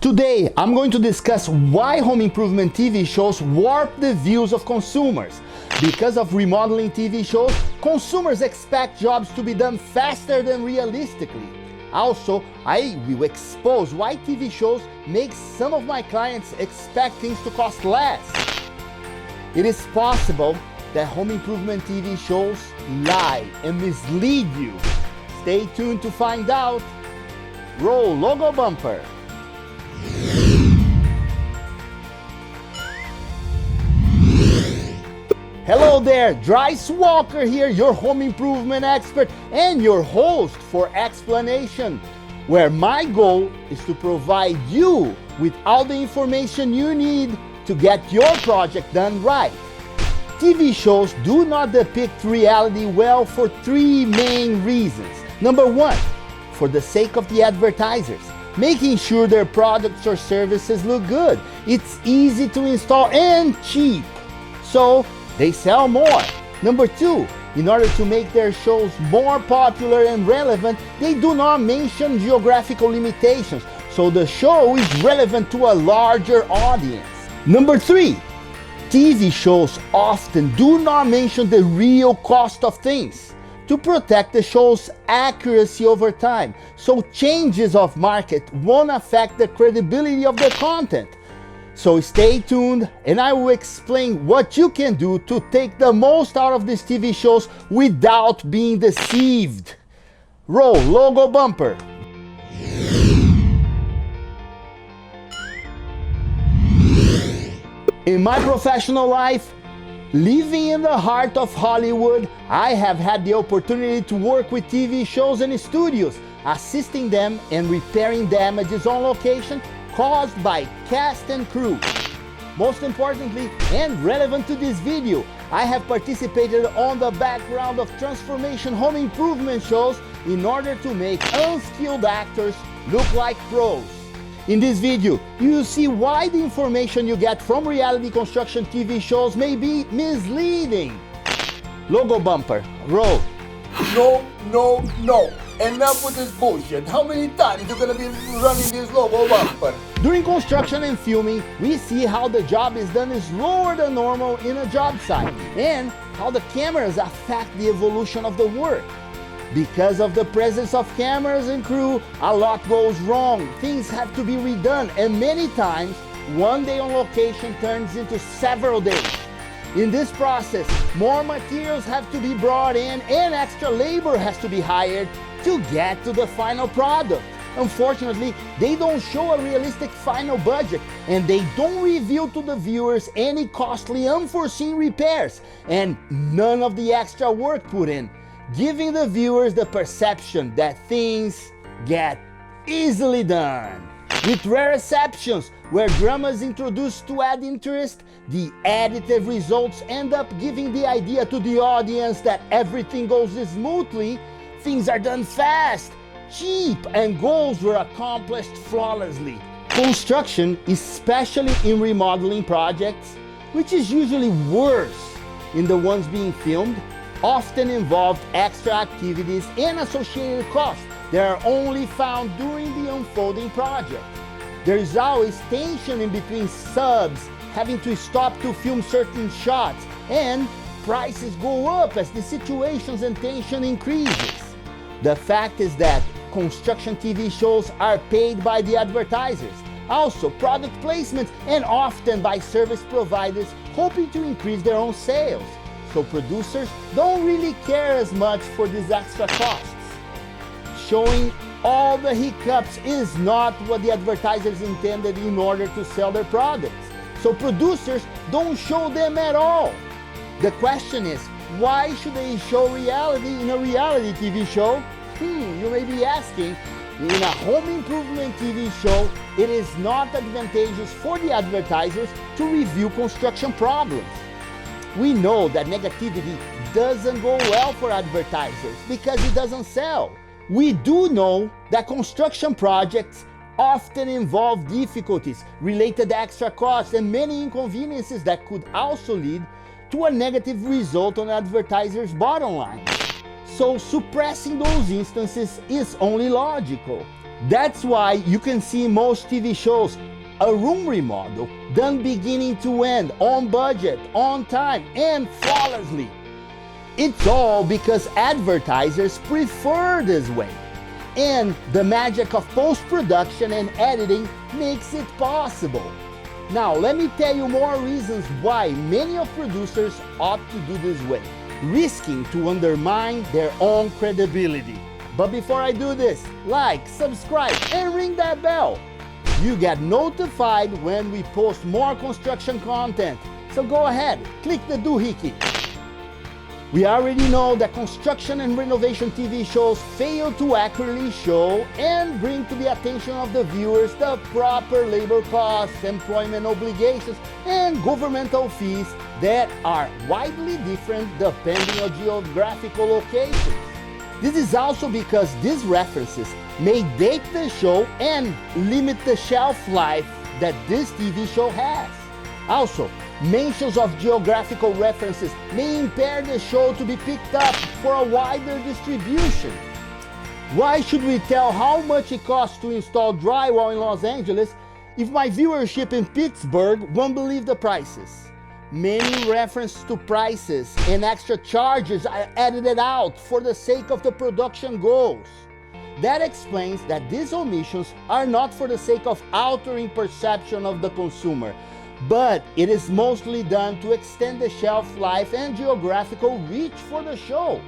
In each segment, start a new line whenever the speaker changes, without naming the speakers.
Today, I'm going to discuss why home improvement TV shows warp the views of consumers. Because of remodeling TV shows, consumers expect jobs to be done faster than realistically. Also, I will expose why TV shows make some of my clients expect things to cost less. It is possible that home improvement TV shows lie and mislead you. Stay tuned to find out. Roll logo bumper. Hello there, Dryce Walker here, your home improvement expert and your host for Explanation, where my goal is to provide you with all the information you need to get your project done right. TV shows do not depict reality well for three main reasons. Number one, for the sake of the advertisers, making sure their products or services look good. It's easy to install and cheap, so they sell more. Number two, in order to make their shows more popular and relevant, they do not mention geographical limitations, so the show is relevant to a larger audience. Number three, TV shows often do not mention the real cost of things to protect the show's accuracy over time, so changes of market won't affect the credibility of the content. So stay tuned and I will explain what you can do to take the most out of these TV shows without being deceived. Roll logo bumper. In my professional life, living in the heart of Hollywood, I have had the opportunity to work with TV shows and studios, assisting them in repairing damages on location caused by cast and crew. Most importantly, and relevant to this video, I have participated on the background of transformation home improvement shows in order to make unskilled actors look like pros. In this video, you will see why the information you get from reality construction TV shows may be misleading. Logo bumper, roll.
No. Enough with this bullshit. How many times you gonna be running this logo bumper?
During construction and filming, we see how the job is done is lower than normal in a job site and how the cameras affect the evolution of the work. Because of the presence of cameras and crew, a lot goes wrong. Things have to be redone, and many times, one day on location turns into several days. In this process, more materials have to be brought in and extra labor has to be hired to get to the final product. Unfortunately, they don't show a realistic final budget and they don't reveal to the viewers any costly unforeseen repairs and none of the extra work put in, giving the viewers the perception that things get easily done. With rare exceptions, where drama is introduced to add interest, the edited results end up giving the idea to the audience that everything goes smoothly, things are done fast, cheap, and goals were accomplished flawlessly. Construction, especially in remodeling projects, which is usually worse in the ones being filmed, often involved extra activities and associated costs that are only found during the unfolding project. There is always tension in between subs having to stop to film certain shots, and prices go up as the situations and tension increases. The fact is that construction TV shows are paid by the advertisers, also product placements, and often by service providers hoping to increase their own sales. So producers don't really care as much for these extra costs. Showing all the hiccups is not what the advertisers intended in order to sell their products. So producers don't show them at all. The question is, why should they show reality in a reality TV show? You may be asking. In a home improvement TV show, it is not advantageous for the advertisers to review construction problems. We know that negativity doesn't go well for advertisers because it doesn't sell. We do know that construction projects often involve difficulties, related extra costs, and many inconveniences that could also lead to a negative result on advertisers' bottom line. So suppressing those instances is only logical. That's why you can see in most TV shows a room remodel done beginning to end, on budget, on time, and flawlessly. It's all because advertisers prefer this way. And the magic of post-production and editing makes it possible. Now, let me tell you more reasons why many of producers opt to do this way, risking to undermine their own credibility. But before I do this, like, subscribe, and ring that bell. You get notified when we post more construction content. So go ahead, click the doohickey. We already know that construction and renovation TV shows fail to accurately show and bring to the attention of the viewers the proper labor costs, employment obligations, and governmental fees that are widely different depending on geographical locations. This is also because these references may date the show and limit the shelf life that this TV show has. Also, mentions of geographical references may impair the show to be picked up for a wider distribution. Why should we tell how much it costs to install drywall in Los Angeles if my viewership in Pittsburgh won't believe the prices? Many references to prices and extra charges are edited out for the sake of the production goals. That explains that these omissions are not for the sake of altering perception of the consumer, but it is mostly done to extend the shelf life and geographical reach for the show.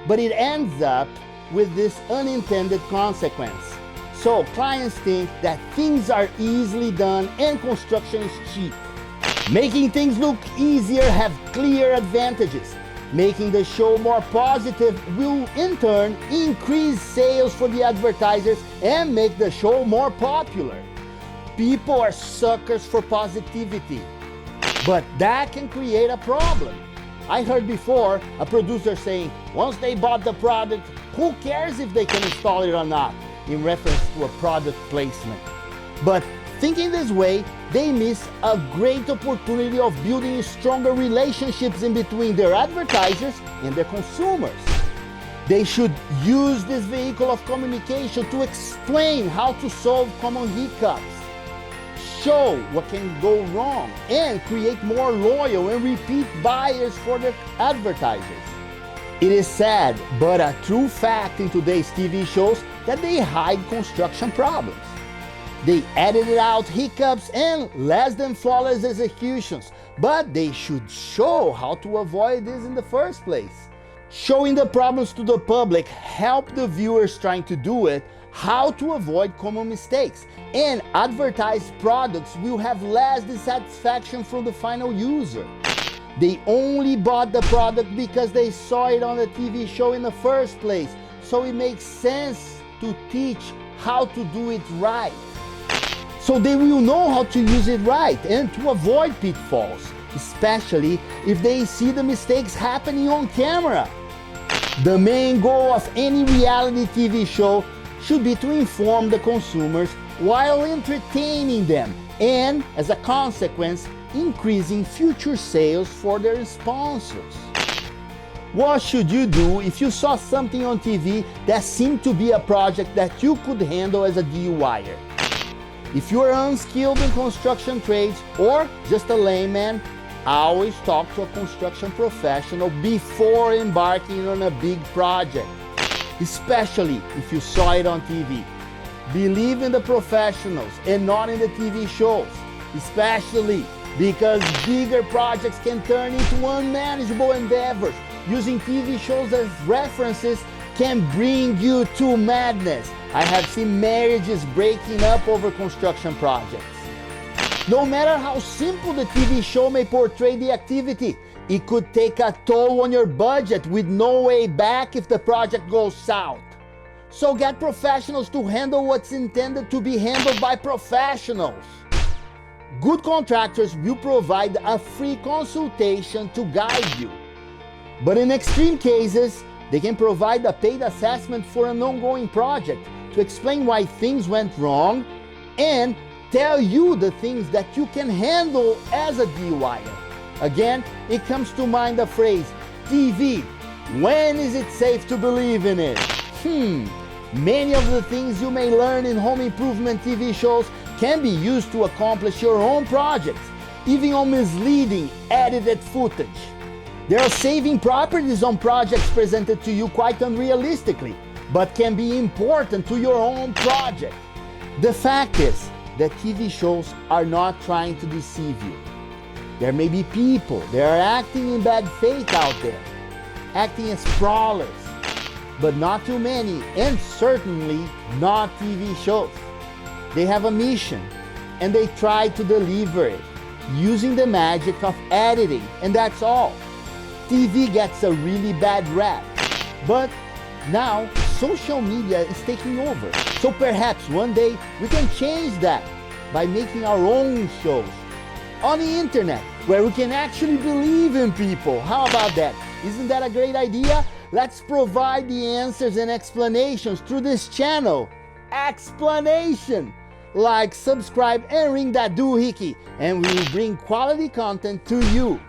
But it ends up with this unintended consequence. So clients think that things are easily done and construction is cheap. Making things look easier have clear advantages. Making the show more positive will in turn increase sales for the advertisers and make the show more popular. People are suckers for positivity, but that can create a problem. I heard before a producer saying, once they bought the product, who cares if they can install it or not, in reference to a product placement. But thinking this way, they miss a great opportunity of building stronger relationships in between their advertisers and their consumers. They should use this vehicle of communication to explain how to solve common hiccups, show what can go wrong, and create more loyal and repeat buyers for their advertisers. It is sad, but a true fact in today's TV shows that they hide construction problems. They edited out hiccups and less than flawless executions, but they should show how to avoid this in the first place. Showing the problems to the public help the viewers trying to do it how to avoid common mistakes, and advertised products will have less dissatisfaction from the final user. They only bought the product because they saw it on the TV show in the first place, so it makes sense to teach how to do it right. So they will know how to use it right and to avoid pitfalls, especially if they see the mistakes happening on camera. The main goal of any reality TV show should be to inform the consumers while entertaining them and, as a consequence, increasing future sales for their sponsors. What should you do if you saw something on TV that seemed to be a project that you could handle as a DIYer? If you are unskilled in construction trades or just a layman, always talk to a construction professional before embarking on a big project, especially if you saw it on TV. Believe in the professionals and not in the TV shows, especially because bigger projects can turn into unmanageable endeavors. Using TV shows as references can bring you to madness. I have seen marriages breaking up over construction projects. No matter how simple the TV show may portray the activity, it could take a toll on your budget with no way back if the project goes south. So get professionals to handle what's intended to be handled by professionals. Good contractors will provide a free consultation to guide you. But in extreme cases, they can provide a paid assessment for an ongoing project to explain why things went wrong and tell you the things that you can handle as a DIYer. Again, it comes to mind the phrase, TV, when is it safe to believe in it? Many of the things you may learn in home improvement TV shows can be used to accomplish your own projects, even on misleading edited footage. There are saving properties on projects presented to you quite unrealistically, but can be important to your own project. The fact is that TV shows are not trying to deceive you. There may be people that are acting in bad faith out there, acting as brawlers, but not too many, and certainly not TV shows. They have a mission, and they try to deliver it using the magic of editing, and that's all. TV gets a really bad rap, but now social media is taking over. So perhaps one day we can change that by making our own shows on the internet where we can actually believe in people. How about that? Isn't that a great idea? Let's provide the answers and explanations through this channel. Explanation! Like, subscribe, and ring that doohickey, and we will bring quality content to you.